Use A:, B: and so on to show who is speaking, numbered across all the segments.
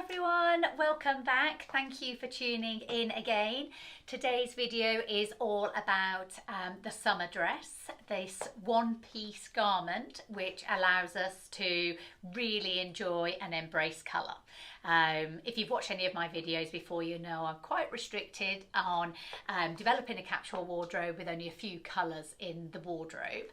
A: everyone, welcome back. Thank you for tuning in again. Today's video is all about the summer dress, this one-piece garment which allows us to really enjoy and embrace colour. If you've watched any of my videos before, you know I'm quite restricted on developing a capsule wardrobe with only a few colours in the wardrobe,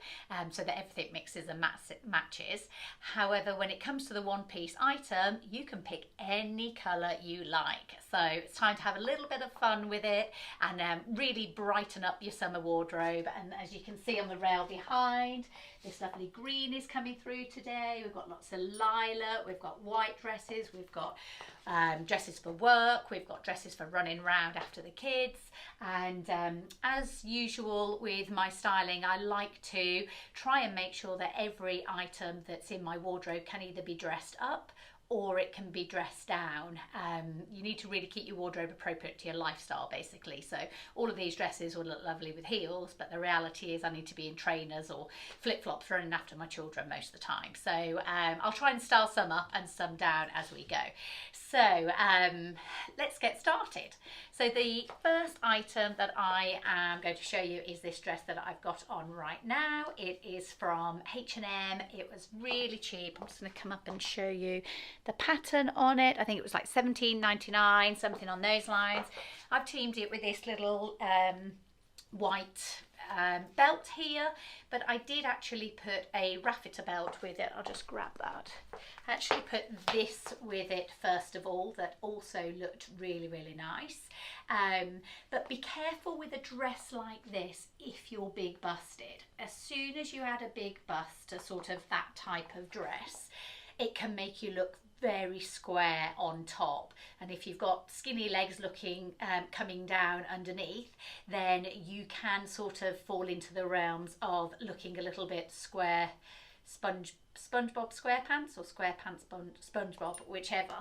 A: so that everything mixes and matches. However, when it comes to the one-piece item, you can pick any colour you like. So it's time to have a little bit of fun with it and really brighten up your summer wardrobe. And as you can see on the rail behind, this lovely green is coming through today. We've got lots of lilac, we've got white dresses, we've got dresses for work, we've got dresses for running around after the kids. And as usual with my styling, I like to try and make sure that every item that's in my wardrobe can either be dressed up or it can be dressed down. You need to really keep your wardrobe appropriate to your lifestyle, basically. So all of these dresses will look lovely with heels, but the reality is I need to be in trainers or flip-flops running after my children most of the time. So I'll try and style some up and some down as we go. So let's get started. So the first item that I am going to show you is this dress that I've got on right now. It is from H&M. It was really cheap. I'm just going to come up and show you the pattern on it. I think it was like £17.99, something on those lines. I've teamed it with this little white belt here, but I did actually put a raffia belt with it. I'll just grab that. I actually put this with it first of all, that also looked really, really nice. But be careful with a dress like this if you're big busted. As soon as you add a big bust to sort of that type of dress, it can make you look very square on top, and if you've got skinny legs looking coming down underneath, then you can sort of fall into the realms of looking a little bit square, SpongeBob SquarePants or SquarePants SpongeBob, whichever,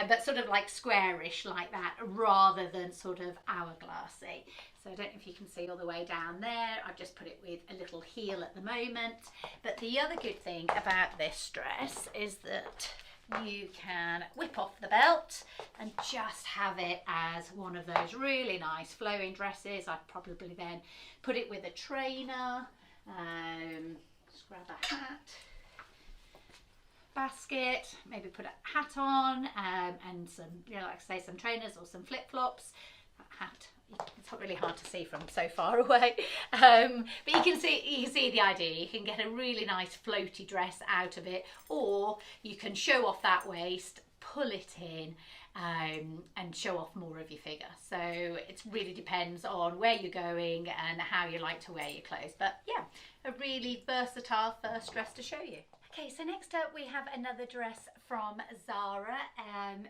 A: but sort of like squarish like that rather than sort of hourglassy. So I don't know if you can see all the way down there. I've just put it with a little heel at the moment. But the other good thing about this dress is that you can whip off the belt and just have it as one of those really nice flowing dresses. I'd probably then put it with a trainer, just grab a hat, basket, maybe put a hat on, and some, you know, like I say, some trainers or some flip-flops. That hat, it's not really hard to see from so far away, but you can see the idea. You can get a really nice floaty dress out of it, or you can show off that waist, pull it in, and show off more of your figure. So it really depends on where you're going and how you like to wear your clothes. But yeah, a really versatile first dress to show you. Okay, so next up we have another dress from ZARA,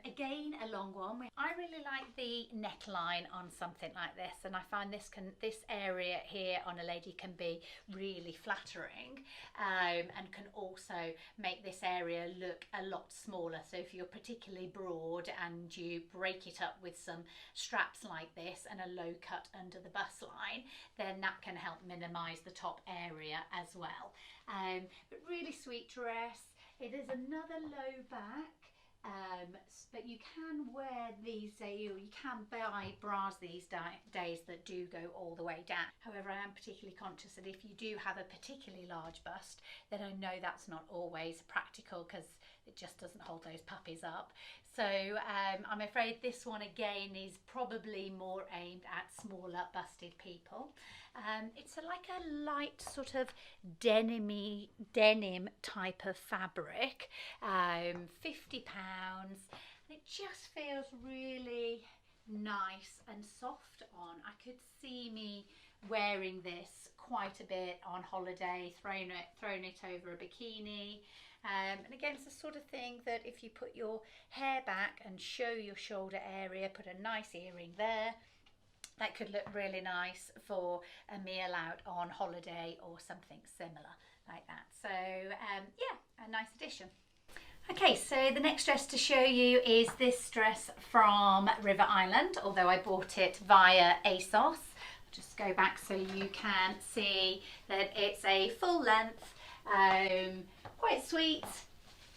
A: again a long one. I really like the neckline on something like this, and I find this area here on a lady can be really flattering, and can also make this area look a lot smaller. So if you're particularly broad and you break it up with some straps like this and a low cut under the bust line, then that can help minimise the top area as well. But really sweet dress. It is another low back, but you can wear these, you can buy bras these days that do go all the way down. However, I am particularly conscious that if you do have a particularly large bust, then I know that's not always practical because it just doesn't hold those puppies up. So I'm afraid this one again is probably more aimed at smaller busted people. It's like a light sort of denim type of fabric, £50, and it just feels really nice and soft on. I could see me wearing this quite a bit on holiday, thrown it over a bikini. And again, it's the sort of thing that if you put your hair back and show your shoulder area, put a nice earring there, that could look really nice for a meal out on holiday or something similar like that. So yeah, a nice addition. Okay, so the next dress to show you is this dress from River Island, although I bought it via ASOS. I'll just go back so you can see that it's a full length, quite sweet,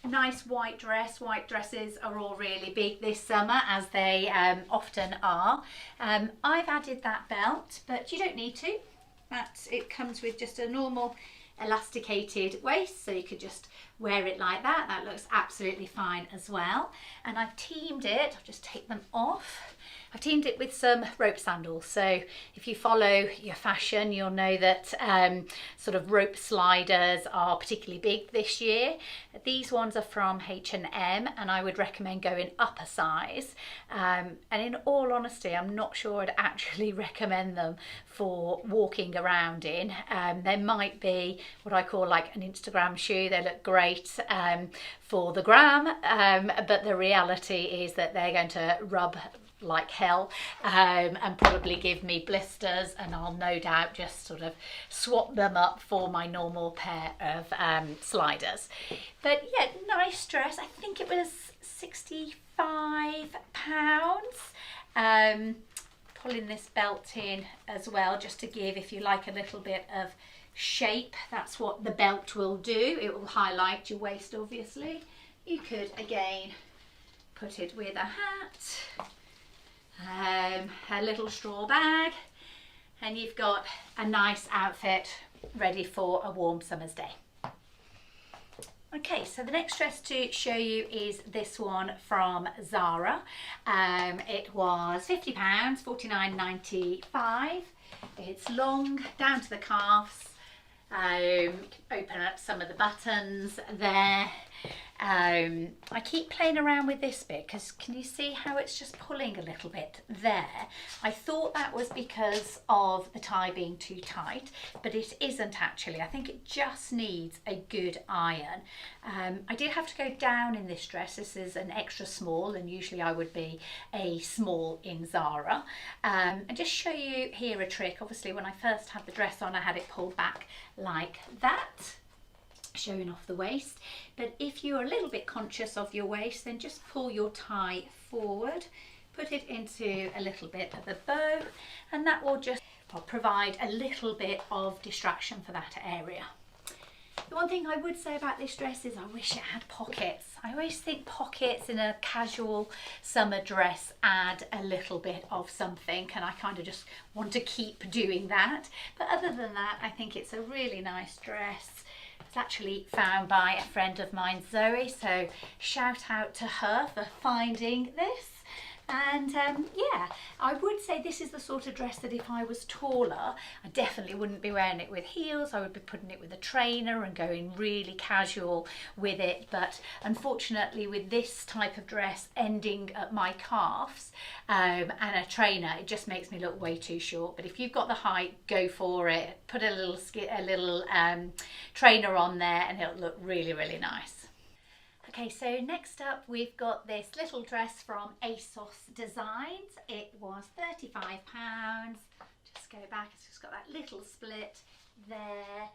A: a nice white dress. White dresses are all really big this summer, as they often are. I've added that belt, but you don't need to. It comes with just a normal elasticated waist, so you could just wear it like that. That looks absolutely fine as well. And I've teamed it, I'll just take them off. I've teamed it with some rope sandals. So if you follow your fashion, you'll know that sort of rope sliders are particularly big this year. These ones are from H&M, and I would recommend going up a size. And in all honesty, I'm not sure I'd actually recommend them for walking around in. They might be what I call like an Instagram shoe. They look great for the gram, but the reality is that they're going to rub like hell and probably give me blisters, and I'll no doubt just sort of swap them up for my normal pair of sliders. But yeah, nice dress. I think it was £65. Pulling this belt in as well, just to give, if you like, a little bit of shape. That's what the belt will do. It will highlight your waist, obviously. You could again put it with a hat, a little straw bag, and you've got a nice outfit ready for a warm summer's day. Okay, so the next dress to show you is this one from ZARA. It was £50, $49.95. It's long down to the calves. Open up some of the buttons there. I keep playing around with this bit because can you see how it's just pulling a little bit there? I thought that was because of the tie being too tight, but it isn't actually. I think it just needs a good iron. I did have to go down in this dress. This is an extra small, and usually I would be a small in ZARA. And just show you here a trick. Obviously when I first had the dress on, I had it pulled back like that, showing off the waist. But if you're a little bit conscious of your waist, then just pull your tie forward, put it into a little bit of a bow, and that will just provide a little bit of distraction for that area. The one thing I would say about this dress is I wish it had pockets. I always think pockets in a casual summer dress add a little bit of something, and I kind of just want to keep doing that. But other than that, I think it's a really nice dress. It's actually found by a friend of mine, Zoe, so shout out to her for finding this. And yeah, I would say this is the sort of dress that if I was taller, I definitely wouldn't be wearing it with heels. I would be putting it with a trainer and going really casual with it. But unfortunately, with this type of dress ending at my calves and a trainer, it just makes me look way too short. But if you've got the height, go for it. Put a little trainer on there and it'll look really, really nice. Okay, so next up we've got this little dress from ASOS Designs. It was £35. Just go back, it's just got that little split there.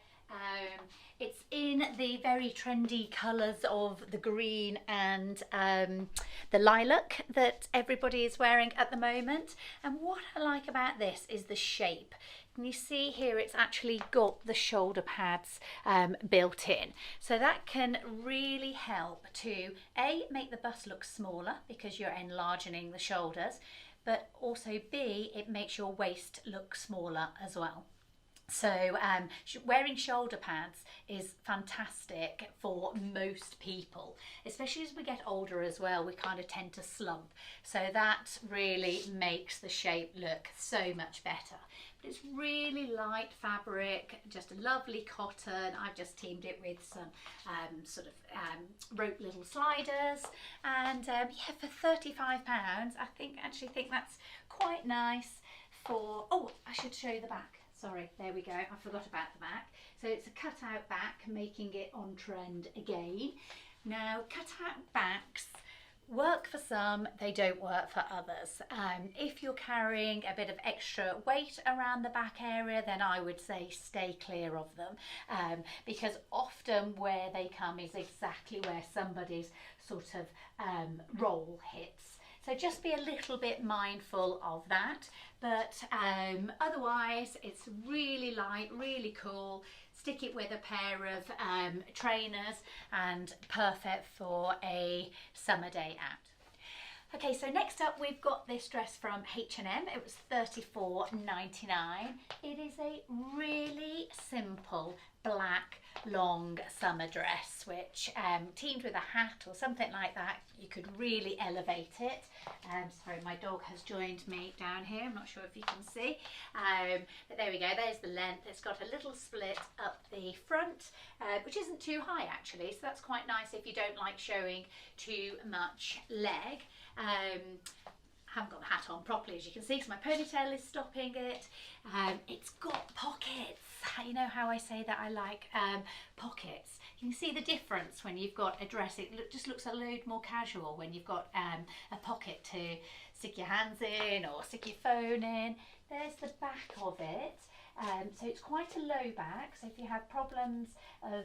A: It's in the very trendy colours of the green and the lilac that everybody is wearing at the moment. And what I like about this is the shape. And you see here it's actually got the shoulder pads built in. So that can really help to A, make the bust look smaller because you're enlarging the shoulders, but also B, it makes your waist look smaller as well. So wearing shoulder pads is fantastic for most people, especially as we get older as well. We kind of tend to slump, so that really makes the shape look so much better. But it's really light fabric, just a lovely cotton. I've just teamed it with some rope little sliders, and yeah, for £35 I actually think that's quite nice for, oh, I should show you the back. Sorry, there we go, I forgot about the back. So it's a cut-out back, making it on trend again. Now, cut-out backs work for some, they don't work for others. If you're carrying a bit of extra weight around the back area, then I would say stay clear of them, because often where they come is exactly where somebody's sort of roll hits. So just be a little bit mindful of that. But otherwise, it's really light, really cool. Stick it with a pair of trainers and perfect for a summer day out. Okay, so next up we've got this dress from H&M. It was $34.99. It is a really simple black long summer dress, which teamed with a hat or something like that, you could really elevate it. Sorry, my dog has joined me down here. I'm not sure if you can see, but there we go. There's the length. It's got a little split up the front, which isn't too high actually, so that's quite nice if you don't like showing too much leg. I haven't got the hat on properly, as you can see, because my ponytail is stopping it. It's got pockets. You know how I say that I like pockets. You can see the difference when you've got a dress. It just looks a load more casual when you've got a pocket to stick your hands in or stick your phone in. There's the back of it. So it's quite a low back, so if you have problems of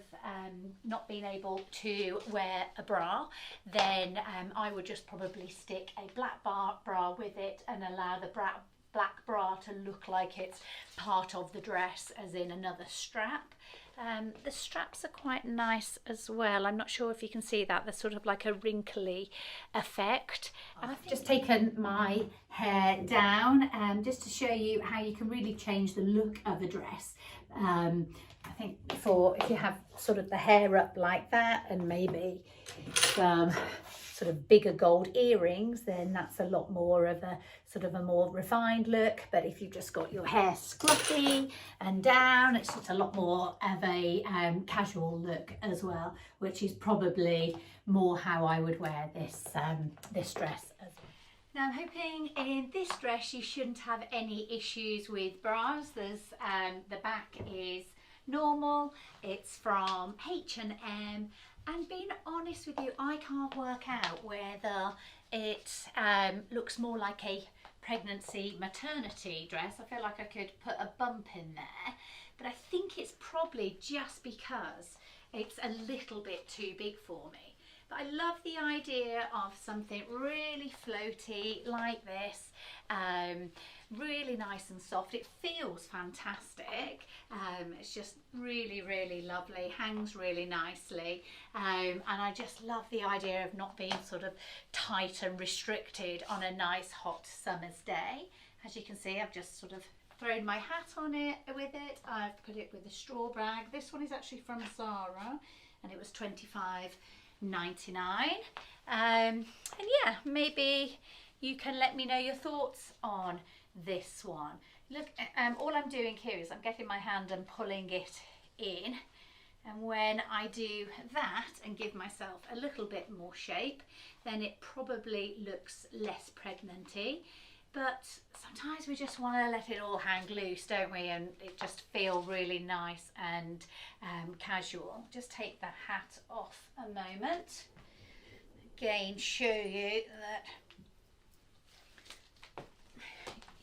A: not being able to wear a bra, then I would just probably stick a black bra with it and allow the black bra to look like it's part of the dress, as in another strap. The straps are quite nice as well. I'm not sure if you can see that. They're sort of like a wrinkly effect. I've just taken my hair down just to show you how you can really change the look of a dress. I think if you have sort of the hair up like that and maybe some sort of bigger gold earrings, then that's a lot more of a sort of a more refined look. But if you've just got your hair scruffy and down, it's just a lot more of a casual look as well, which is probably more how I would wear this this dress as well. Now I'm hoping in this dress you shouldn't have any issues with bras. There's the back is normal. It's from H&M. And being honest with you, I can't work out whether it looks more like a pregnancy maternity dress. I feel like I could put a bump in there, but I think it's probably just because it's a little bit too big for me. But I love the idea of something really floaty like this, really nice and soft. It feels fantastic. It's just really, really lovely, hangs really nicely, and I just love the idea of not being sort of tight and restricted on a nice hot summer's day. As you can see, I've just sort of thrown my hat on it with it. I've put it with a straw bag. This one is actually from ZARA and it was $25.99. And yeah, maybe you can let me know your thoughts on this one. Look, all I'm doing here is I'm getting my hand and pulling it in, and when I do that and give myself a little bit more shape, then it probably looks less pregnanty. But sometimes we just want to let it all hang loose, don't we, and it just feel really nice and casual. Just take the hat off a moment. Again, show you that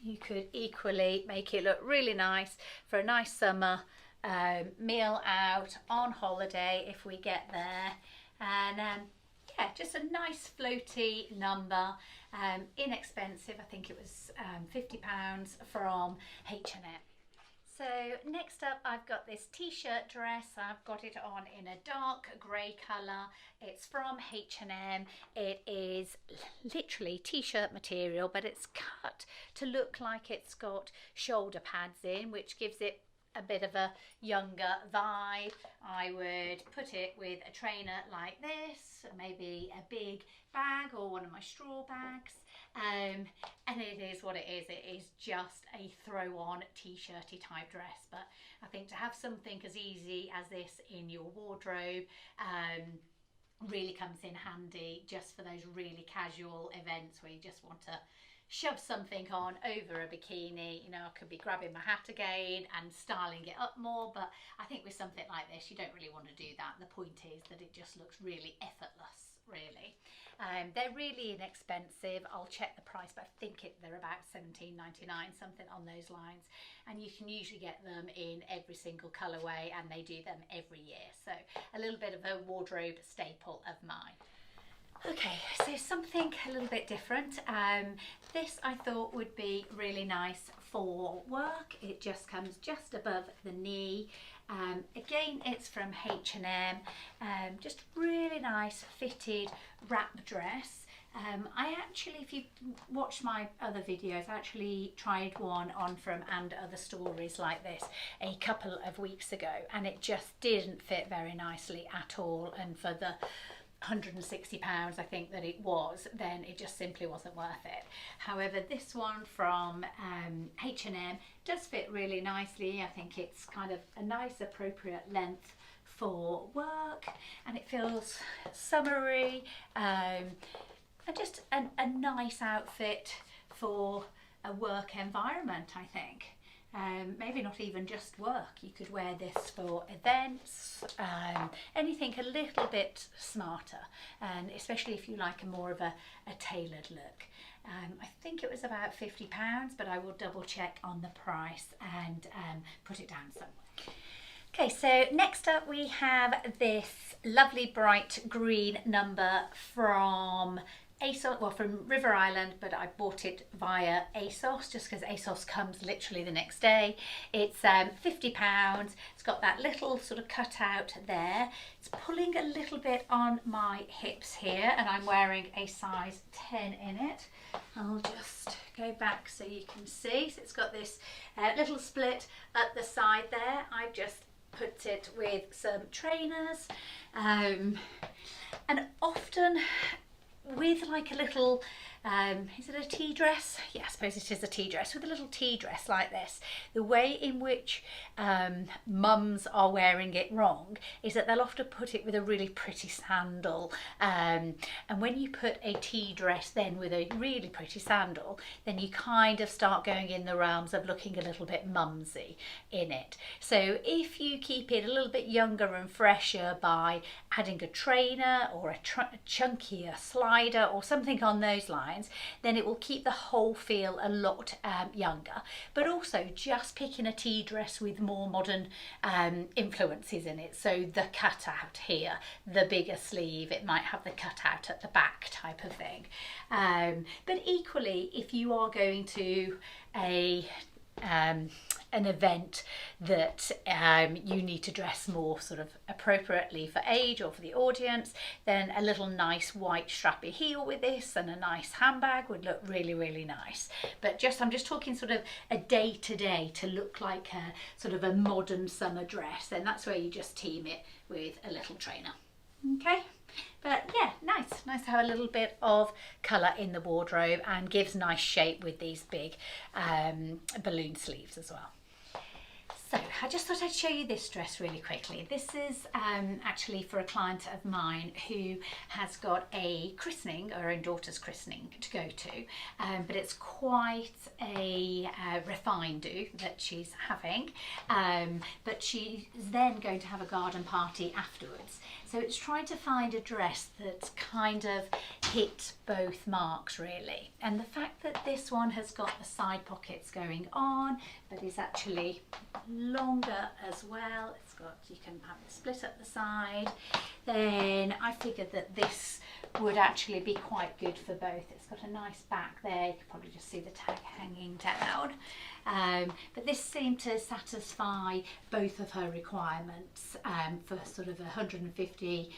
A: you could equally make it look really nice for a nice summer meal out on holiday if we get there. And yeah, just a nice floaty number, inexpensive. I think it was £50 from H&M. So next up, I've got this t-shirt dress. I've got it on in a dark grey colour. It's from H&M. It is literally t-shirt material, but it's cut to look like it's got shoulder pads in, which gives it a bit of a younger vibe. I would put it with a trainer like this, maybe a big bag or one of my straw bags, and it is what it is. It is just a throw-on t-shirty type dress, but I think to have something as easy as this in your wardrobe really comes in handy just for those really casual events where you just want to shove something on over a bikini. You know, I could be grabbing my hat again and styling it up more, but I think with something like this you don't really want to do that. The point is that it just looks really effortless, really. They're really inexpensive. I'll check the price, but I think they're about $17.99, something on those lines, and you can usually get them in every single colourway, and they do them every year, so a little bit of a wardrobe staple of mine. Okay, so something a little bit different. This I thought would be really nice for work. It just comes just above the knee. Again, it's from H&M. Just really nice fitted wrap dress. I actually, if you watched my other videos, I actually tried one on from And Other Stories like this a couple of weeks ago, and it just didn't fit very nicely at all. And for the £160 I think that it was, then it just simply wasn't worth it. However, this one from H&M does fit really nicely. I think it's kind of a nice appropriate length for work, and it feels summery, and just a nice outfit for a work environment, I think. Maybe not even just work. You could wear this for events, anything a little bit smarter, and especially if you like a more of a tailored look. I think it was about £50, but I will double check on the price and put it down somewhere. Okay, so next up we have this lovely bright green number from ASOS, well, from River Island, but I bought it via ASOS just because ASOS comes literally the next day. It's £50. It's got that little sort of cutout there. It's pulling a little bit on my hips here, and I'm wearing a size 10 in it. I'll just go back so you can see. So it's got this little split at the side there. I've just put it with some trainers, and often with like a little, is it a tea dress? Yeah, I suppose it is a tea dress. With a little tea dress like this, the way in which mums are wearing it wrong is that they'll often put it with a really pretty sandal, and when you put a tea dress then with a really pretty sandal, then you kind of start going in the realms of looking a little bit mumsy in it. So if you keep it a little bit younger and fresher by adding a trainer or a chunkier slider or something on those lines, then it will keep the whole feel a lot younger. But also just picking a tea dress with more modern influences in it. So the cutout here, the bigger sleeve, it might have the cutout at the back type of thing. But equally, if you are going to an event that you need to dress more sort of appropriately for age or for the audience, then a little nice white strappy heel with this and a nice handbag would look really, really nice. But I'm just talking sort of a day-to-day to look like a sort of a modern summer dress, then that's where you just team it with a little trainer. Okay, but yeah, nice to have a little bit of colour in the wardrobe, and gives nice shape with these big balloon sleeves as well. So I just thought I'd show you this dress really quickly. This is actually for a client of mine who has got a christening, or her own daughter's christening to go to, but it's quite a refined do that she's having, but she's then going to have a garden party afterwards. So it's trying to find a dress that kind of hit both marks really. And the fact that this one has got the side pockets going on, but is actually longer as well, it's got, you can have it split at the side, then I figured that this would actually be quite good for both. It's got a nice back there, you can probably just see the tag hanging down. But this seemed to satisfy both of her requirements for sort of 150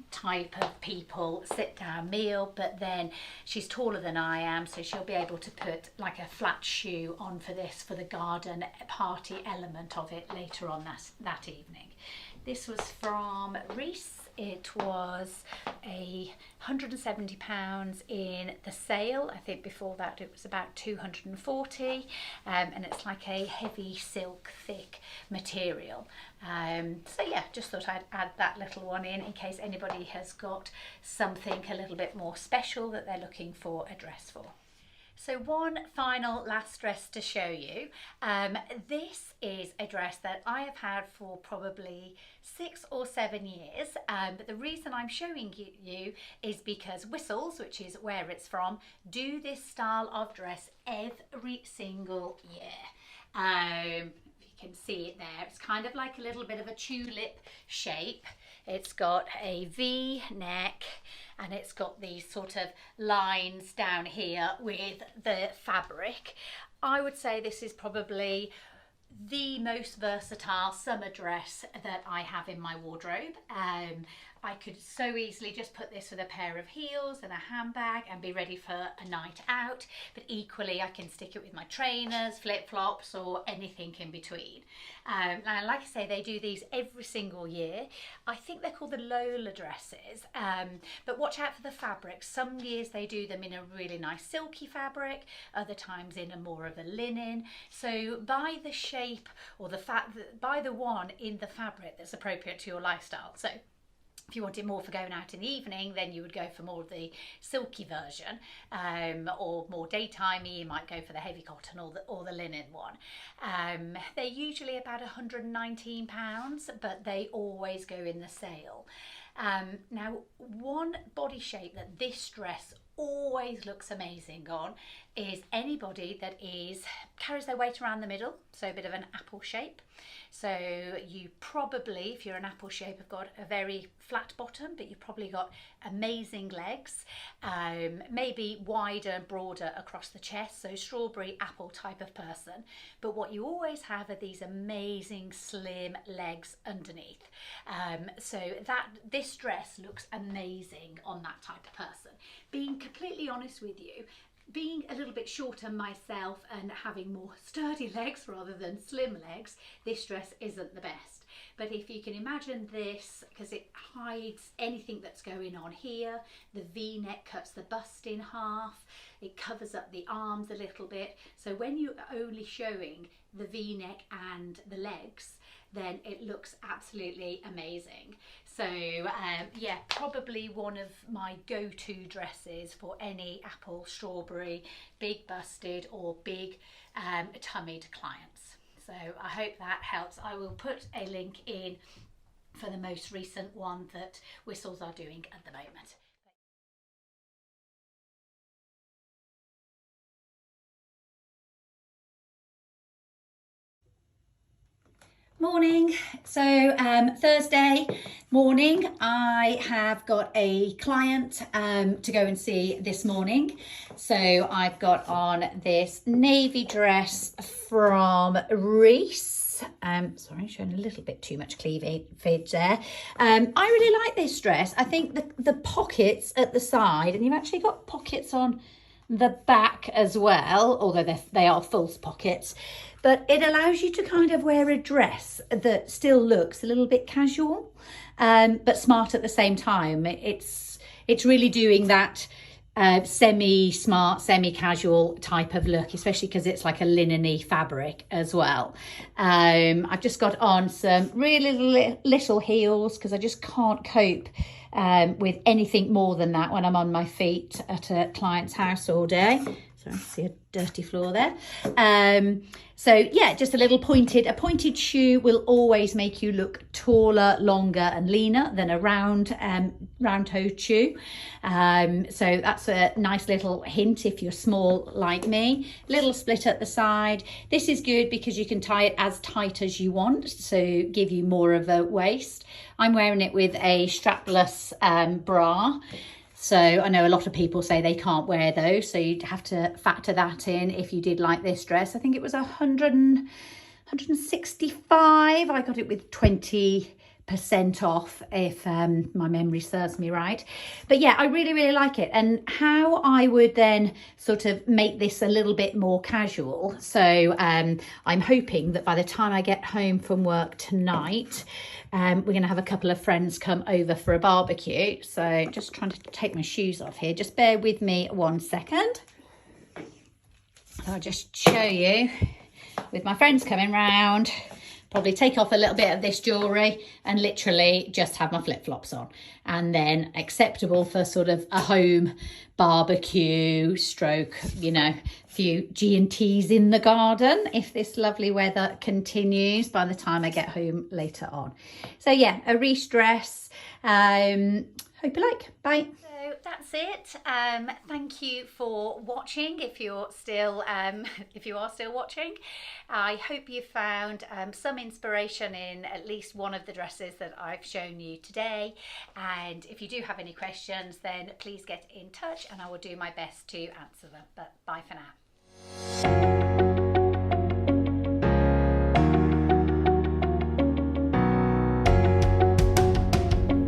A: type of people sit down meal, but then she's taller than I am, so she'll be able to put like a flat shoe on for this, for the garden party element of it later on that evening. This was from REISS. It was £170 in the sale. I think before that it was about 240, and it's like a heavy silk thick material. So yeah, just thought I'd add that little one in case anybody has got something a little bit more special that they're looking for a dress for. So one final last dress to show you. This is a dress that I have had for probably 6 or 7 years, but the reason I'm showing you is because Whistles, which is where it's from, do this style of dress every single year. You can see it there. It's kind of like a little bit of a tulip shape. It's got a V neck, and it's got these sort of lines down here with the fabric. I would say this is probably the most versatile summer dress that I have in my wardrobe. I could so easily just put this with a pair of heels and a handbag and be ready for a night out, but equally I can stick it with my trainers, flip-flops, or anything in between. And like I say, they do these every single year. I think they're called the LOLA dresses, but watch out for the fabric. Some years they do them in a really nice silky fabric, other times in a more of a linen. So buy the shape or buy the one in the fabric that's appropriate to your lifestyle. So if you want it more for going out in the evening, then you would go for more of the silky version, or more daytimey, you might go for the heavy cotton or the linen one. They're usually about £119, but they always go in the sale. Now, one body shape that this dress always looks amazing on is anybody that carries their weight around the middle, so a bit of an apple shape. So you probably, if you're an apple shape, have got a very flat bottom, but you've probably got amazing legs, maybe wider and broader across the chest, so strawberry apple type of person. But what you always have are these amazing slim legs underneath. So this dress looks amazing on that type of person. Being completely honest with you, being a little bit shorter myself and having more sturdy legs rather than slim legs, this dress isn't the best. But if you can imagine this, because it hides anything that's going on here, the V-neck cuts the bust in half, it covers up the arms a little bit. So when you're only showing the V-neck and the legs, then it looks absolutely amazing. So yeah, probably one of my go-to dresses for any apple, strawberry, big busted or big tummied clients. So I hope that helps. I will put a link in for the most recent one that Whistles are doing at the moment. Morning. So Thursday morning, I have got a client to go and see this morning. So I've got on this navy dress from REISS. Sorry, showing a little bit too much cleavage there. I really like this dress. I think the pockets at the side, and you've actually got pockets on the back as well, although they are false pockets, but it allows you to kind of wear a dress that still looks a little bit casual, but smart at the same time. It's really doing that semi-smart, semi-casual type of look, especially because it's like a linen-y fabric as well. I've just got on some really little heels because I just can't cope with anything more than that when I'm on my feet at a client's house all day. Sorry, I see a dirty floor there. So yeah, just a pointed shoe will always make you look taller, longer and leaner than a round-toed shoe. So that's a nice little hint if you're small like me. Little split at the side. This is good because you can tie it as tight as you want, so give you more of a waist. I'm wearing it with a strapless bra. So I know a lot of people say they can't wear those, so you'd have to factor that in if you did like this dress. I think it was 165. I got it with 20% off if my memory serves me right. But yeah, I really like it. And how I would then sort of make this a little bit more casual. So I'm hoping that by the time I get home from work tonight, we're going to have a couple of friends come over for a barbecue. So just trying to take my shoes off here. Just bear with me 1 second. So I'll just show you with my friends coming round. Probably take off a little bit of this jewellery and literally just have my flip-flops on. And then acceptable for sort of a home barbecue stroke, you know, few G&Ts in the garden if this lovely weather continues by the time I get home later on. So yeah, a REISS dress. Hope you like. Bye. So that's it. Thank you for watching. If you are still watching, I hope you found some inspiration in at least one of the dresses that I've shown you today. And if you do have any questions, then please get in touch and I will do my best to answer them. But bye for now.